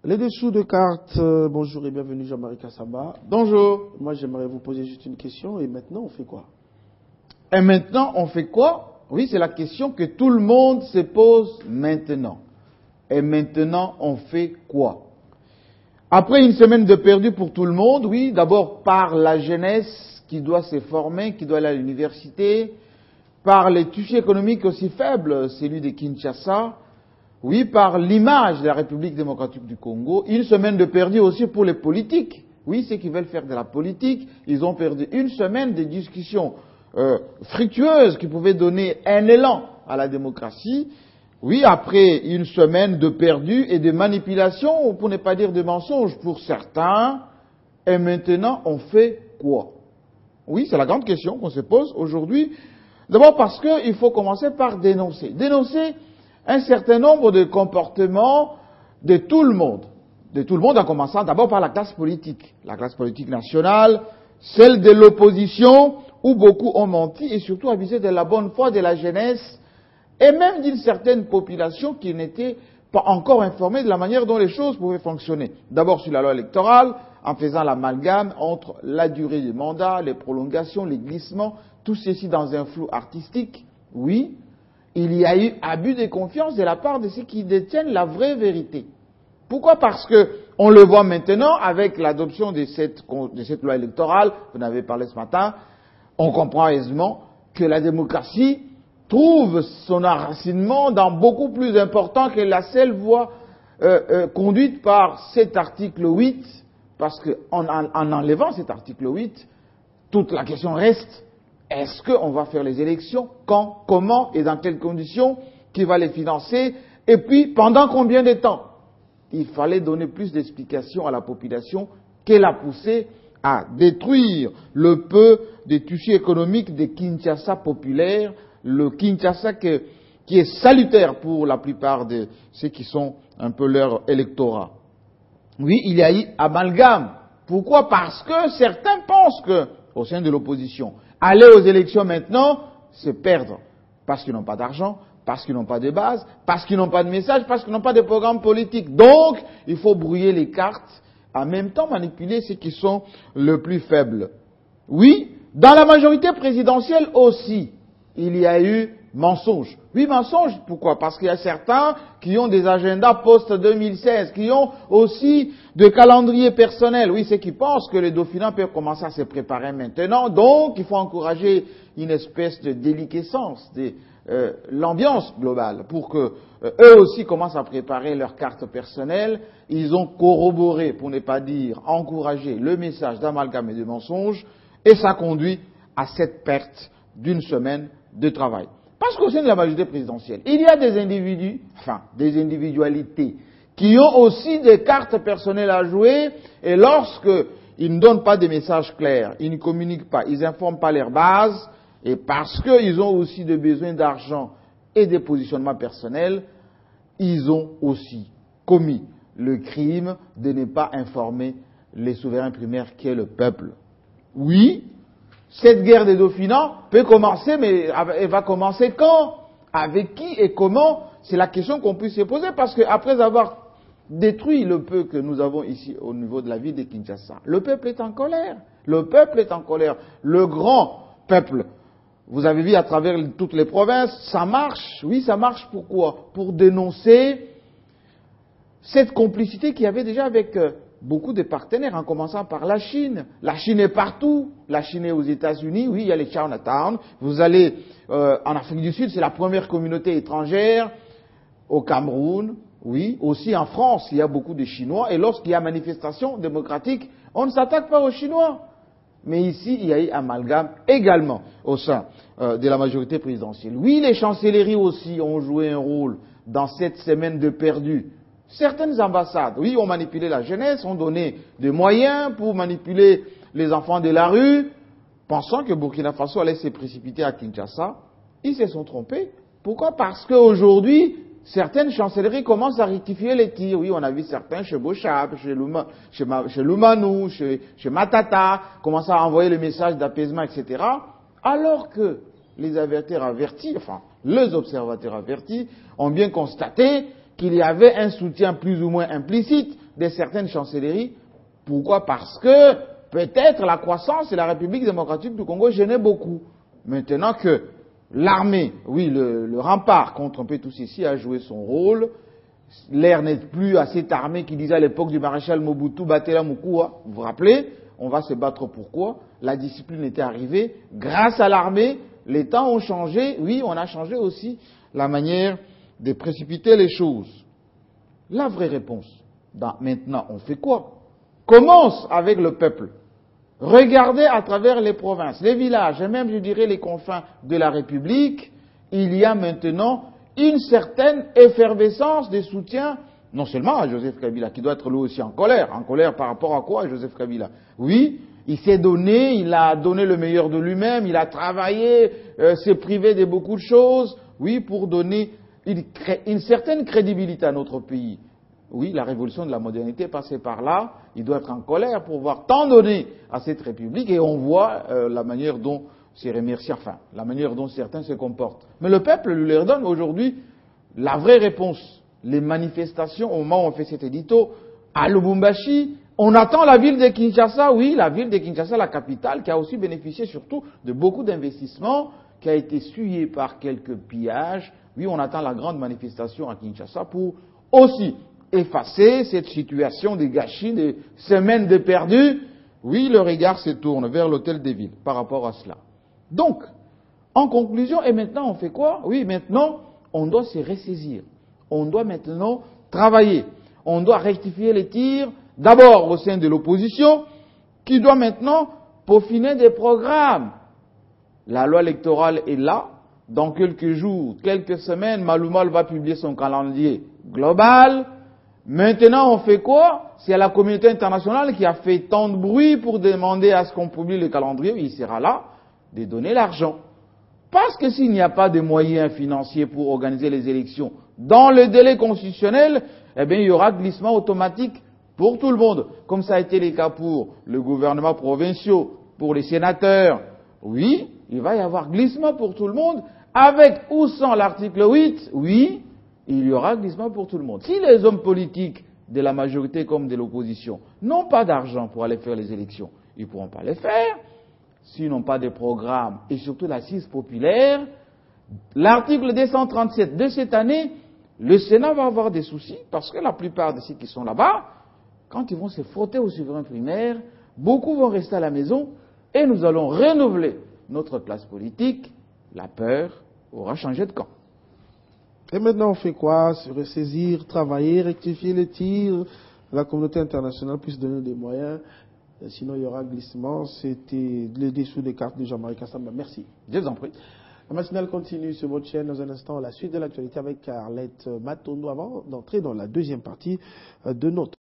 Les dessous de cartes, bonjour et bienvenue Jean-Marie Kassamba. Bonjour. Moi j'aimerais vous poser juste une question et maintenant on fait quoi? Et maintenant on fait quoi? Oui, c'est la question que tout le monde se pose maintenant. Et maintenant on fait quoi? Après une semaine de perdu pour tout le monde, oui, d'abord par la jeunesse qui doit se former, qui doit aller à l'université, par les touchés économiques aussi faibles, celui de Kinshasa, oui, par l'image de la République démocratique du Congo, une semaine de perdu aussi pour les politiques. Oui, ceux qui veulent faire de la politique, ils ont perdu une semaine de discussions fructueuses qui pouvaient donner un élan à la démocratie. Oui, après une semaine de perdu et de manipulation, pour ne pas dire de mensonges pour certains, et maintenant on fait quoi? Oui, c'est la grande question qu'on se pose aujourd'hui. D'abord parce qu'il faut commencer par dénoncer. Dénoncer un certain nombre de comportements de tout le monde. De tout le monde en commençant d'abord par la classe politique. La classe politique nationale, celle de l'opposition, où beaucoup ont menti et surtout abusé de la bonne foi de la jeunesse et même d'une certaine population qui n'était pas encore informée de la manière dont les choses pouvaient fonctionner. D'abord sur la loi électorale, en faisant l'amalgame entre la durée du mandat, les prolongations, les glissements, tout ceci dans un flou artistique, oui. Il y a eu abus de confiance de la part de ceux qui détiennent la vraie vérité. Pourquoi? Parce que on le voit maintenant avec l'adoption de cette loi électorale, vous en avez parlé ce matin, on comprend aisément que la démocratie trouve son enracinement dans beaucoup plus important que la seule voie conduite par cet article 8, parce qu'en enlevant cet article 8, toute la question reste: est-ce qu'on va faire les élections? Quand? Comment? Et dans quelles conditions? Qui va les financer? Et puis, pendant combien de temps? Il fallait donner plus d'explications à la population qu'elle a poussé à détruire le peu de tissu économique de Kinshasa populaire, le Kinshasa qui est salutaire pour la plupart de ceux qui sont un peu leur électorat. Oui, il y a eu amalgame. Pourquoi? Parce que certains pensent que, au sein de l'opposition, aller aux élections maintenant, c'est perdre. Parce qu'ils n'ont pas d'argent, parce qu'ils n'ont pas de base, parce qu'ils n'ont pas de message, parce qu'ils n'ont pas de programme politique. Donc, il faut brouiller les cartes, en même temps manipuler ceux qui sont le plus faibles. Oui, dans la majorité présidentielle aussi, il y a eu mensonge. Oui, mensonge, pourquoi? Parce qu'il y a certains qui ont des agendas post-2016, qui ont aussi des calendriers personnels. Oui, ceux qui pensent que les Dauphinats peuvent commencer à se préparer maintenant. Donc, il faut encourager une espèce de déliquescence de l'ambiance globale pour que eux aussi commencent à préparer leurs cartes personnelles. Ils ont corroboré, pour ne pas dire encouragé, le message d'amalgame et de mensonge, et ça conduit à cette perte d'une semaine de travail. Parce qu'au sein de la majorité présidentielle, il y a des individus, enfin, des individualités, qui ont aussi des cartes personnelles à jouer, et lorsqu'ils ne donnent pas des messages clairs, ils ne communiquent pas, ils n'informent pas leurs bases, et parce qu'ils ont aussi des besoins d'argent et des positionnements personnels, ils ont aussi commis le crime de ne pas informer les souverains primaires qui est le peuple. Oui, cette guerre des Dauphinats peut commencer, mais elle va commencer quand? Avec qui et comment? C'est la question qu'on peut se poser, parce qu'après avoir détruit le peu que nous avons ici au niveau de la ville de Kinshasa, le peuple est en colère. Le peuple est en colère. Le grand peuple. Vous avez vu à travers toutes les provinces, ça marche. Oui, ça marche. Pourquoi? Pour dénoncer cette complicité qu'il y avait déjà avec beaucoup de partenaires, en commençant par la Chine. La Chine est partout. La Chine est aux États-Unis. Oui, il y a les Chinatown. Vous allez en Afrique du Sud, c'est la première communauté étrangère. Au Cameroun, oui. Aussi en France, il y a beaucoup de Chinois. Et lorsqu'il y a manifestation démocratique, on ne s'attaque pas aux Chinois. Mais ici, il y a eu amalgame également au sein de la majorité présidentielle. Oui, les chancelleries aussi ont joué un rôle dans cette semaine de perdu. Certaines ambassades, oui, ont manipulé la jeunesse, ont donné des moyens pour manipuler les enfants de la rue, pensant que Burkina Faso allait se précipiter à Kinshasa. Ils se sont trompés. Pourquoi? Parce qu'aujourd'hui, certaines chancelleries commencent à rectifier les tirs. Oui, on a vu certains chez Bochab, chez Loumanou, chez Matata, commencer à envoyer le message d'apaisement, etc. Alors que les observateurs avertis ont bien constaté qu'il y avait un soutien plus ou moins implicite de certaines chancelleries. Pourquoi? Parce que peut-être la croissance et la République démocratique du Congo gênaient beaucoup. Maintenant que l'armée, oui, le rempart contre un peu tout ceci a joué son rôle, l'air n'est plus à cette armée qui disait à l'époque du maréchal Mobutu, Batela Mukua, vous vous rappelez, on va se battre pourquoi? La discipline était arrivée, grâce à l'armée, les temps ont changé, oui, on a changé aussi la manière de précipiter les choses. La vraie réponse, maintenant, on fait quoi? Commence avec le peuple. Regardez à travers les provinces, les villages et même, je dirais, les confins de la République, il y a maintenant une certaine effervescence de soutien, non seulement à Joseph Kabila, qui doit être lui aussi en colère par rapport à quoi, Joseph Kabila? Oui, il s'est donné, il a donné le meilleur de lui-même, il a travaillé, s'est privé de beaucoup de choses, oui, pour donner une certaine crédibilité à notre pays. Oui, la révolution de la modernité est passée par là, il doit être en colère pour voir tant donné à cette République, et on voit la manière dont c'est remercié, enfin, la manière dont certains se comportent. Mais le peuple lui leur donne aujourd'hui la vraie réponse. Les manifestations, au moment où on fait cet édito, à Lubumbashi, on attend la ville de Kinshasa, oui, la ville de Kinshasa, la capitale, qui a aussi bénéficié surtout de beaucoup d'investissements, qui a été essuyée par quelques pillages. Oui, on attend la grande manifestation à Kinshasa pour aussi effacer cette situation de gâchis, de semaines de perdus. Oui, le regard se tourne vers l'hôtel des villes par rapport à cela. Donc, en conclusion, et maintenant on fait quoi? Oui, maintenant, on doit se ressaisir. On doit maintenant travailler. On doit rectifier les tirs, d'abord au sein de l'opposition, qui doit maintenant peaufiner des programmes. La loi électorale est là. Dans quelques jours, quelques semaines, Malumal va publier son calendrier global. Maintenant, on fait quoi? C'est la communauté internationale qui a fait tant de bruit pour demander à ce qu'on publie le calendrier. Il sera là de donner l'argent. Parce que s'il n'y a pas de moyens financiers pour organiser les élections dans le délai constitutionnel, eh bien, il y aura glissement automatique pour tout le monde. Comme ça a été le cas pour le gouvernement provincial, pour les sénateurs. Oui, il va y avoir glissement pour tout le monde. Avec ou sans l'article 8, oui, il y aura glissement pour tout le monde. Si les hommes politiques de la majorité comme de l'opposition n'ont pas d'argent pour aller faire les élections, ils ne pourront pas les faire. S'ils n'ont pas de programme et surtout l'assise populaire, l'article 237 de cette année, le Sénat va avoir des soucis parce que la plupart de ceux qui sont là-bas, quand ils vont se frotter au souverain primaire, beaucoup vont rester à la maison et nous allons renouveler notre classe politique. La peur aura changé de camp. Et maintenant, on fait quoi? Se ressaisir, travailler, rectifier les tirs. La communauté internationale puisse donner des moyens. Sinon, il y aura glissement. C'était le dessous des cartes de Jean-Marie Kassamba. Merci. Je vous en prie. La matinale continue sur votre chaîne. Dans un instant, la suite de l'actualité avec Arlette Matondo avant d'entrer dans la deuxième partie de notre